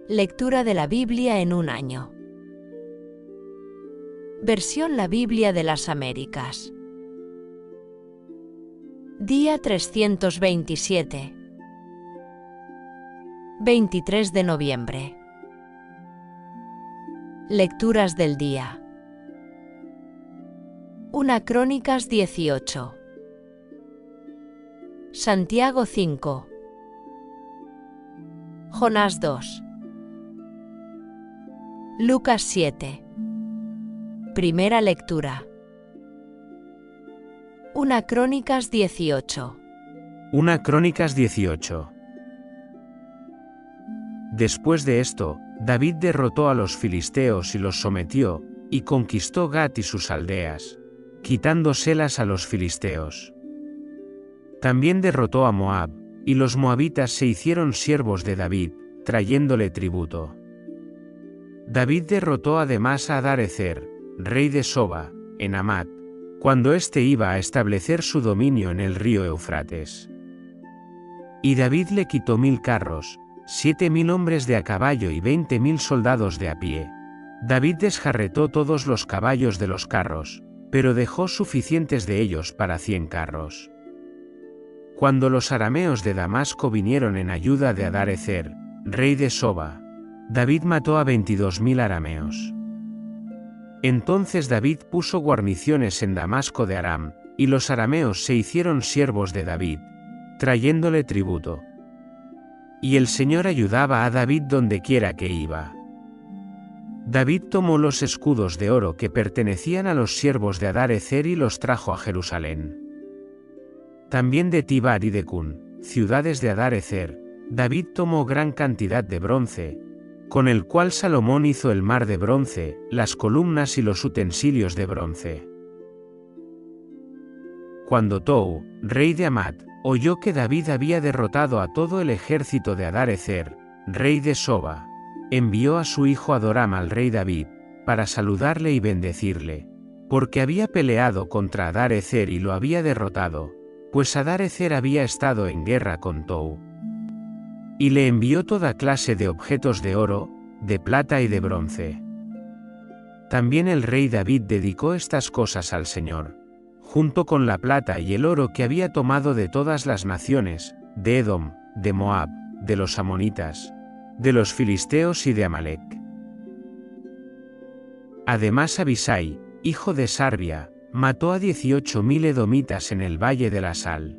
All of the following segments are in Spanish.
Lectura de la Biblia en un año. Versión La Biblia de las Américas. Día 327. 23 de noviembre. Lecturas del día. 1 Crónicas 18. Santiago 5. Jonás 2. Lucas 7. Primera lectura. 1 Crónicas 18. 1 Crónicas 18. Después de esto, David derrotó a los filisteos y los sometió, y conquistó Gat y sus aldeas, quitándoselas a los filisteos. También derrotó a Moab, y los moabitas se hicieron siervos de David, trayéndole tributo. David derrotó además a Adarecer, rey de Soba, en Hamat, cuando éste iba a establecer su dominio en el río Eufrates. Y David le quitó 1000 carros, 7000 hombres de a caballo y 20.000 soldados de a pie. David desjarretó todos los caballos de los carros, pero dejó suficientes de ellos para 100 carros. Cuando los arameos de Damasco vinieron en ayuda de Adarecer, rey de Soba, David mató a 22.000 arameos. Entonces David puso guarniciones en Damasco de Aram, y los arameos se hicieron siervos de David, trayéndole tributo. Y el Señor ayudaba a David dondequiera que iba. David tomó los escudos de oro que pertenecían a los siervos de Adarecer y los trajo a Jerusalén. También de Tibar y de Cun, ciudades de Adarecer, David tomó gran cantidad de bronce, con el cual Salomón hizo el mar de bronce, las columnas y los utensilios de bronce. Cuando Tou, rey de Hamat, oyó que David había derrotado a todo el ejército de Adarecer, rey de Soba, envió a su hijo Adoram al rey David, para saludarle y bendecirle, porque había peleado contra Adarecer y lo había derrotado, pues Adarecer había estado en guerra con Tou. Y le envió toda clase de objetos de oro, de plata y de bronce. También el rey David dedicó estas cosas al Señor, junto con la plata y el oro que había tomado de todas las naciones, de Edom, de Moab, de los amonitas, de los filisteos y de Amalec. Además Abisai, hijo de Sarbia, mató a 18.000 edomitas en el valle de la Sal.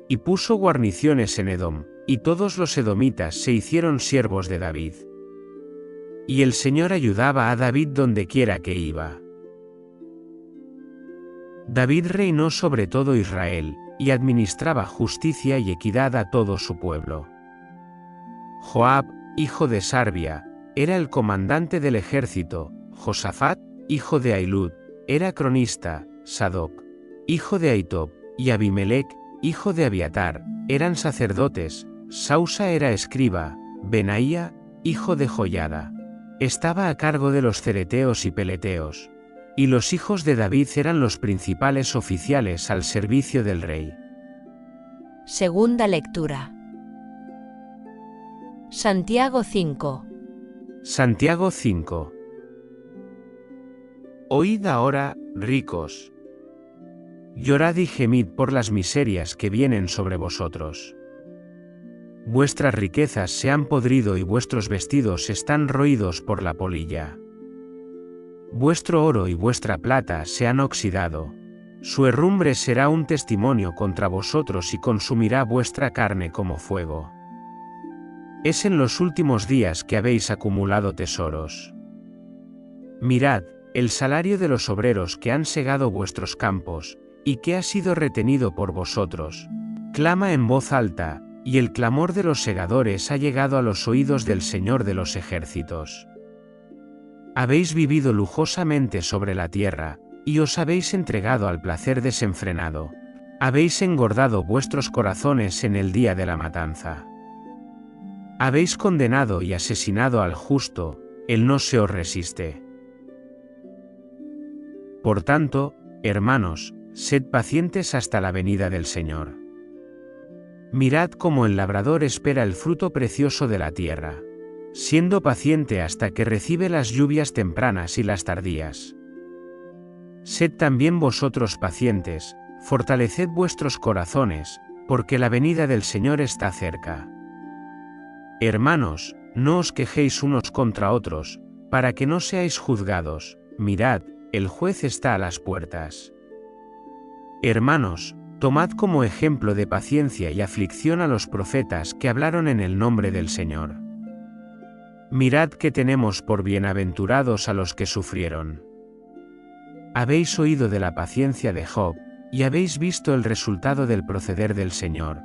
Y puso guarniciones en Edom, y todos los edomitas se hicieron siervos de David. Y el Señor ayudaba a David dondequiera que iba. David reinó sobre todo Israel, y administraba justicia y equidad a todo su pueblo. Joab, hijo de Sarbia, era el comandante del ejército, Josafat, hijo de Ahilud, era cronista, Sadoc, hijo de Ahitob, y Abimelec, hijo de Abiatar, eran sacerdotes, Sausa era escriba, Benaía, hijo de Joiada, estaba a cargo de los cereteos y peleteos, y los hijos de David eran los principales oficiales al servicio del rey. Segunda lectura. Santiago 5. Santiago 5. Oíd ahora, ricos. Llorad y gemid por las miserias que vienen sobre vosotros. Vuestras riquezas se han podrido y vuestros vestidos están roídos por la polilla. Vuestro oro y vuestra plata se han oxidado. Su herrumbre será un testimonio contra vosotros y consumirá vuestra carne como fuego. Es en los últimos días que habéis acumulado tesoros. Mirad, el salario de los obreros que han segado vuestros campos, y que ha sido retenido por vosotros, clama en voz alta, y el clamor de los segadores ha llegado a los oídos del Señor de los ejércitos. Habéis vivido lujosamente sobre la tierra, y os habéis entregado al placer desenfrenado. Habéis engordado vuestros corazones en el día de la matanza. Habéis condenado y asesinado al justo, él no se os resiste. Por tanto, hermanos, sed pacientes hasta la venida del Señor. Mirad cómo el labrador espera el fruto precioso de la tierra, siendo paciente hasta que recibe las lluvias tempranas y las tardías. Sed también vosotros pacientes, fortaleced vuestros corazones, porque la venida del Señor está cerca. Hermanos, no os quejéis unos contra otros, para que no seáis juzgados. Mirad, el juez está a las puertas. Hermanos, tomad como ejemplo de paciencia y aflicción a los profetas que hablaron en el nombre del Señor. Mirad que tenemos por bienaventurados a los que sufrieron. Habéis oído de la paciencia de Job, y habéis visto el resultado del proceder del Señor,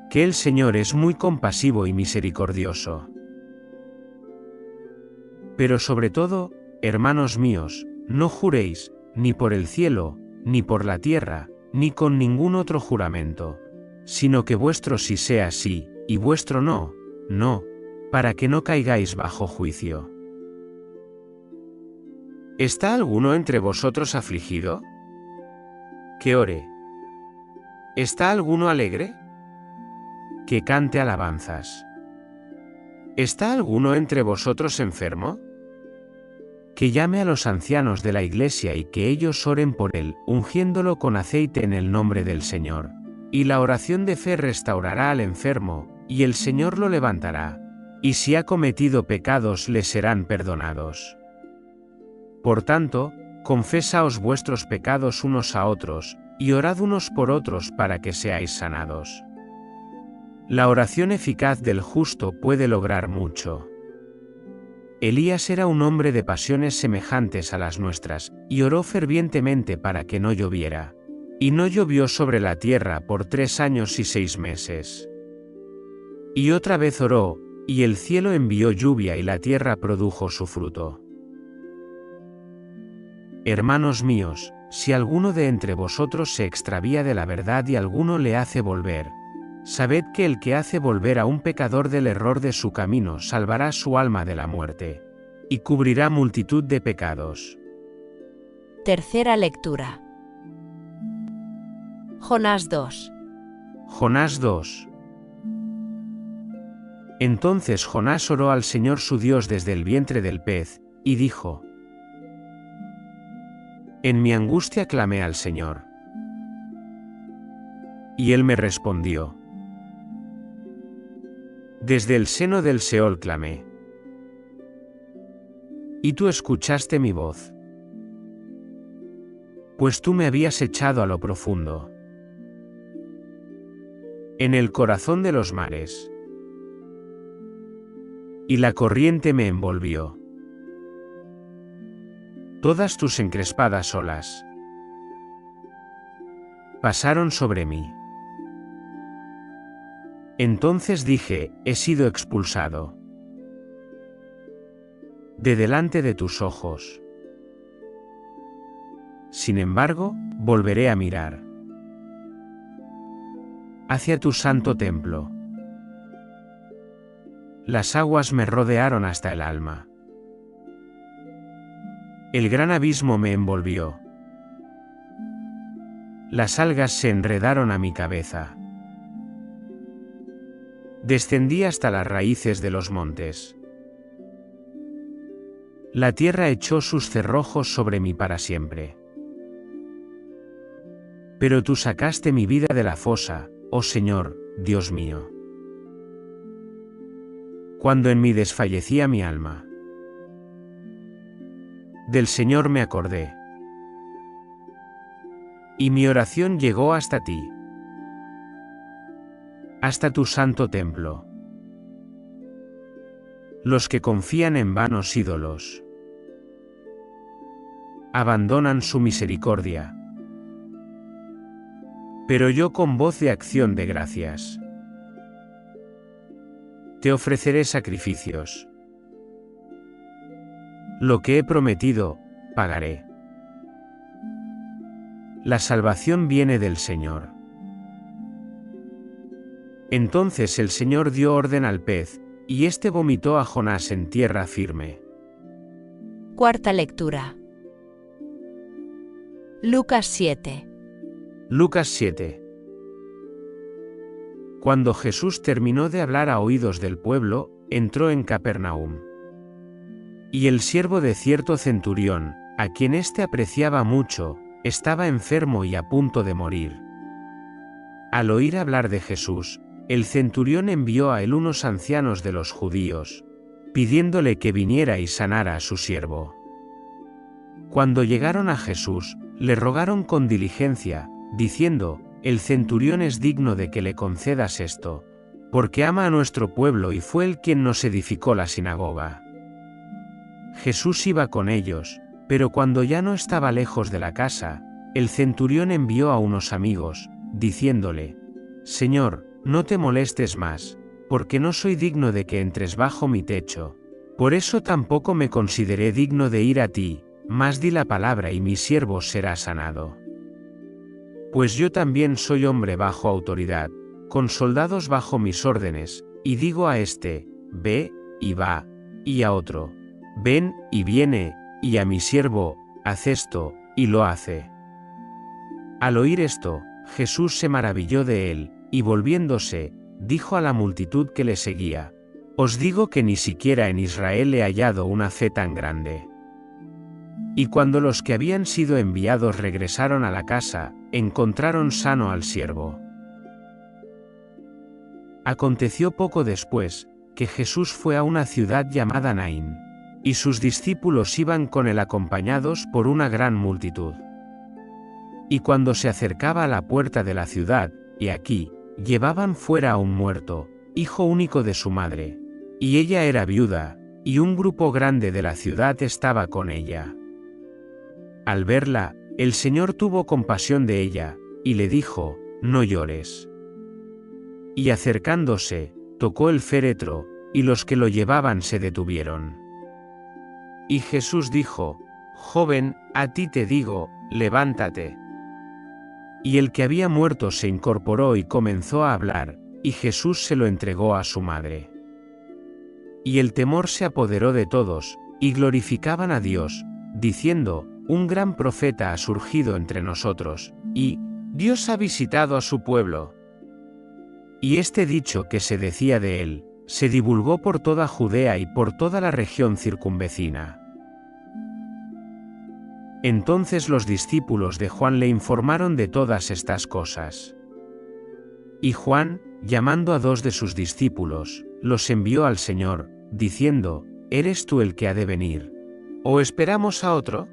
que el Señor es muy compasivo y misericordioso. Pero sobre todo, hermanos míos, no juréis, ni por el cielo, ni por la tierra, ni con ningún otro juramento, sino que vuestro sí sea sí, y vuestro no, no, para que no caigáis bajo juicio. ¿Está alguno entre vosotros afligido? Que ore. ¿Está alguno alegre? Que cante alabanzas. ¿Está alguno entre vosotros enfermo? Que llame a los ancianos de la iglesia y que ellos oren por él, ungiéndolo con aceite en el nombre del Señor. Y la oración de fe restaurará al enfermo, y el Señor lo levantará. Y si ha cometido pecados le serán perdonados. Por tanto, confesaos vuestros pecados unos a otros, y orad unos por otros para que seáis sanados. La oración eficaz del justo puede lograr mucho. Elías era un hombre de pasiones semejantes a las nuestras, y oró fervientemente para que no lloviera. Y no llovió sobre la tierra por 3 años y 6 meses. Y otra vez oró, y el cielo envió lluvia y la tierra produjo su fruto. Hermanos míos, si alguno de entre vosotros se extravía de la verdad y alguno le hace volver, sabed que el que hace volver a un pecador del error de su camino salvará su alma de la muerte, y cubrirá multitud de pecados. Tercera lectura. Jonás 2. Jonás 2. Entonces Jonás oró al Señor su Dios desde el vientre del pez, y dijo: En mi angustia clamé al Señor. Y él me respondió. Desde el seno del Seol clamé. Y tú escuchaste mi voz. Pues tú me habías echado a lo profundo. En el corazón de los mares. Y la corriente me envolvió. Todas tus encrespadas olas pasaron sobre mí. Entonces dije, he sido expulsado de delante de tus ojos. Sin embargo, volveré a mirar hacia tu santo templo. Las aguas me rodearon hasta el alma. El gran abismo me envolvió. Las algas se enredaron a mi cabeza. Descendí hasta las raíces de los montes. La tierra echó sus cerrojos sobre mí para siempre. Pero tú sacaste mi vida de la fosa, oh Señor, Dios mío. Cuando en mí desfallecía mi alma, del Señor me acordé. Y mi oración llegó hasta ti, hasta tu santo templo. Los que confían en vanos ídolos abandonan su misericordia. Pero yo con voz de acción de gracias te ofreceré sacrificios. Lo que he prometido, pagaré. La salvación viene del Señor. Entonces el Señor dio orden al pez, y éste vomitó a Jonás en tierra firme. Cuarta lectura. Lucas 7. Lucas 7. Cuando Jesús terminó de hablar a oídos del pueblo, entró en Capernaum. Y el siervo de cierto centurión, a quien éste apreciaba mucho, estaba enfermo y a punto de morir. Al oír hablar de Jesús, el centurión envió a él unos ancianos de los judíos, pidiéndole que viniera y sanara a su siervo. Cuando llegaron a Jesús, le rogaron con diligencia, diciendo: «El centurión es digno de que le concedas esto, porque ama a nuestro pueblo y fue él quien nos edificó la sinagoga». Jesús iba con ellos, pero cuando ya no estaba lejos de la casa, el centurión envió a unos amigos, diciéndole: «Señor, no te molestes más, porque no soy digno de que entres bajo mi techo. Por eso tampoco me consideré digno de ir a ti, mas di la palabra y mi siervo será sanado. Pues yo también soy hombre bajo autoridad, con soldados bajo mis órdenes, y digo a este: ve, y va, y a otro: ven, y viene, y a mi siervo: haz esto, y lo hace». Al oír esto, Jesús se maravilló de él, y volviéndose, dijo a la multitud que le seguía: «Os digo que ni siquiera en Israel he hallado una fe tan grande». Y cuando los que habían sido enviados regresaron a la casa, encontraron sano al siervo. Aconteció poco después, que Jesús fue a una ciudad llamada Naín, y sus discípulos iban con él acompañados por una gran multitud. Y cuando se acercaba a la puerta de la ciudad, he aquí, llevaban fuera a un muerto, hijo único de su madre, y ella era viuda, y un grupo grande de la ciudad estaba con ella. Al verla, el Señor tuvo compasión de ella, y le dijo: «No llores». Y acercándose, tocó el féretro, y los que lo llevaban se detuvieron. Y Jesús dijo: «Joven, a ti te digo, levántate». Y el que había muerto se incorporó y comenzó a hablar, y Jesús se lo entregó a su madre. Y el temor se apoderó de todos, y glorificaban a Dios, diciendo: «Un gran profeta ha surgido entre nosotros, y Dios ha visitado a su pueblo». Y este dicho que se decía de él, se divulgó por toda Judea y por toda la región circunvecina. Entonces los discípulos de Juan le informaron de todas estas cosas. Y Juan, llamando a 2 de sus discípulos, los envió al Señor, diciendo: «¿Eres tú el que ha de venir? ¿O esperamos a otro?».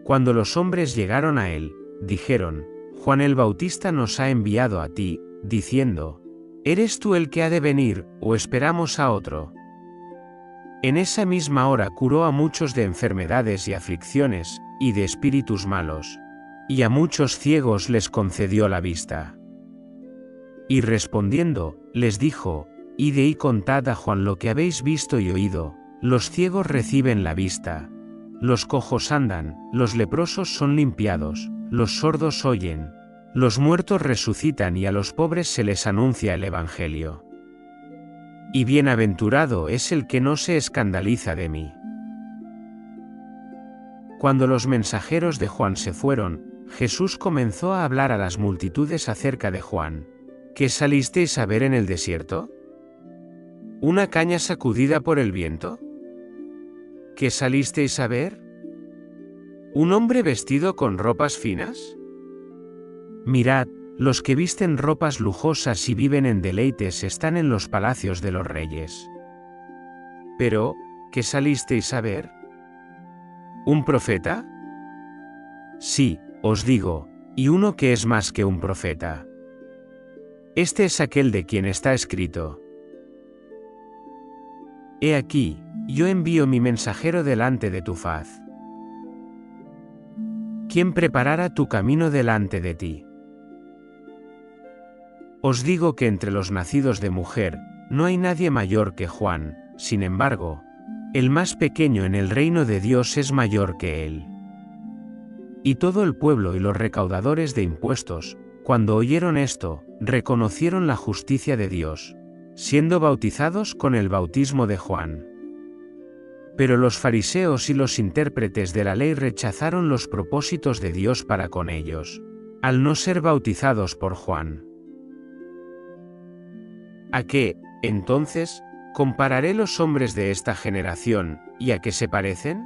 Cuando los hombres llegaron a él, dijeron: «Juan el Bautista nos ha enviado a ti, diciendo: ¿eres tú el que ha de venir, o esperamos a otro?». En esa misma hora curó a muchos de enfermedades y aflicciones, y de espíritus malos, y a muchos ciegos les concedió la vista. Y respondiendo, les dijo: «Id y contad a Juan lo que habéis visto y oído: los ciegos reciben la vista, los cojos andan, los leprosos son limpiados, los sordos oyen, los muertos resucitan y a los pobres se les anuncia el Evangelio. Y bienaventurado es el que no se escandaliza de mí». Cuando los mensajeros de Juan se fueron, Jesús comenzó a hablar a las multitudes acerca de Juan. «¿Qué salisteis a ver en el desierto? ¿Una caña sacudida por el viento? ¿Qué salisteis a ver? ¿Un hombre vestido con ropas finas? Mirad, los que visten ropas lujosas y viven en deleites están en los palacios de los reyes. Pero, ¿qué salisteis a ver? ¿Un profeta? Sí, os digo, y uno que es más que un profeta. Este es aquel de quien está escrito: «He aquí, yo envío mi mensajero delante de tu faz, quien preparará tu camino delante de ti». Os digo que entre los nacidos de mujer, no hay nadie mayor que Juan, sin embargo, el más pequeño en el reino de Dios es mayor que él. Y todo el pueblo y los recaudadores de impuestos, cuando oyeron esto, reconocieron la justicia de Dios, siendo bautizados con el bautismo de Juan. Pero los fariseos y los intérpretes de la ley rechazaron los propósitos de Dios para con ellos, al no ser bautizados por Juan. ¿A qué, entonces, Compararé los hombres de esta generación, ¿y a qué se parecen?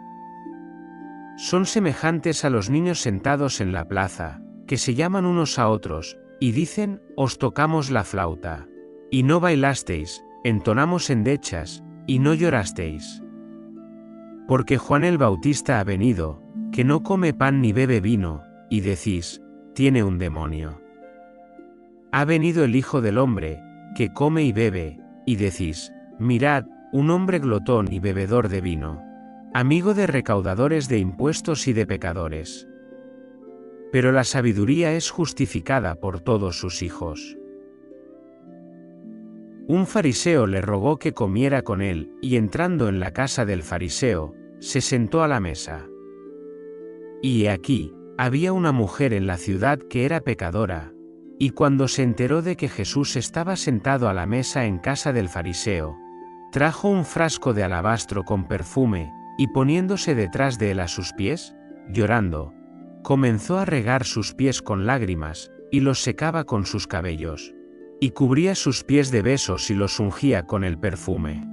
Son semejantes a los niños sentados en la plaza, que se llaman unos a otros, y dicen, os tocamos la flauta. Y no bailasteis, entonamos endechas, y no llorasteis. Porque Juan el Bautista ha venido, que no come pan ni bebe vino, y decís, tiene un demonio. Ha venido el Hijo del Hombre, que come y bebe, y decís, mirad, un hombre glotón y bebedor de vino, amigo de recaudadores de impuestos y de pecadores. Pero la sabiduría es justificada por todos sus hijos. Un fariseo le rogó que comiera con él, y entrando en la casa del fariseo, se sentó a la mesa. Y he aquí, había una mujer en la ciudad que era pecadora, y cuando se enteró de que Jesús estaba sentado a la mesa en casa del fariseo, trajo un frasco de alabastro con perfume, y poniéndose detrás de él a sus pies, llorando, comenzó a regar sus pies con lágrimas, y los secaba con sus cabellos, y cubría sus pies de besos y los ungía con el perfume.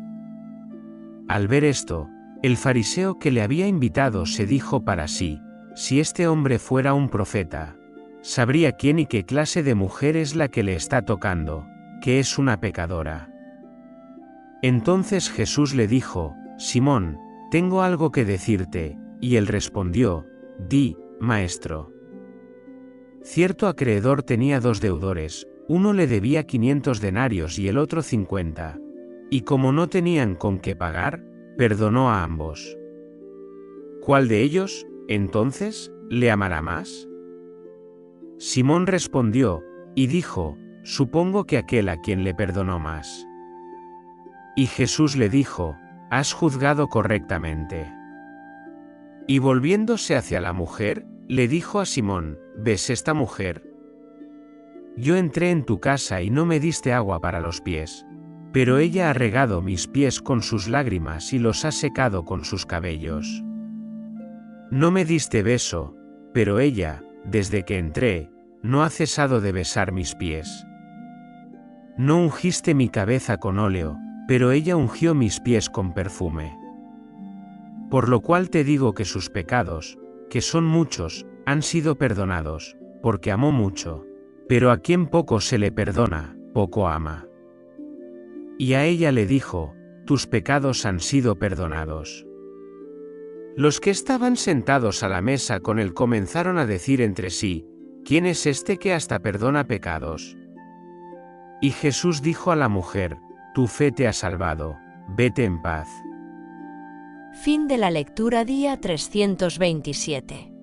Al ver esto, el fariseo que le había invitado se dijo para sí, si este hombre fuera un profeta, sabría quién y qué clase de mujer es la que le está tocando, que es una pecadora. Entonces Jesús le dijo, Simón, tengo algo que decirte, y él respondió, di, maestro. Cierto acreedor tenía 2 deudores, uno le debía 500 denarios y el otro 50, y como no tenían con qué pagar, perdonó a ambos. ¿Cuál de ellos, entonces, le amará más? Simón respondió, y dijo, supongo que aquel a quien le perdonó más. Y Jesús le dijo, has juzgado correctamente. Y volviéndose hacia la mujer, le dijo a Simón, ¿ves esta mujer? Yo entré en tu casa y no me diste agua para los pies, pero ella ha regado mis pies con sus lágrimas y los ha secado con sus cabellos. No me diste beso, pero ella, desde que entré, no ha cesado de besar mis pies. No ungiste mi cabeza con óleo, pero ella ungió mis pies con perfume. Por lo cual te digo que sus pecados, que son muchos, han sido perdonados, porque amó mucho. Pero a quien poco se le perdona, poco ama. Y a ella le dijo, tus pecados han sido perdonados. Los que estaban sentados a la mesa con él comenzaron a decir entre sí, ¿quién es este que hasta perdona pecados? Y Jesús dijo a la mujer, tu fe te ha salvado, vete en paz. Fin de la lectura día 327.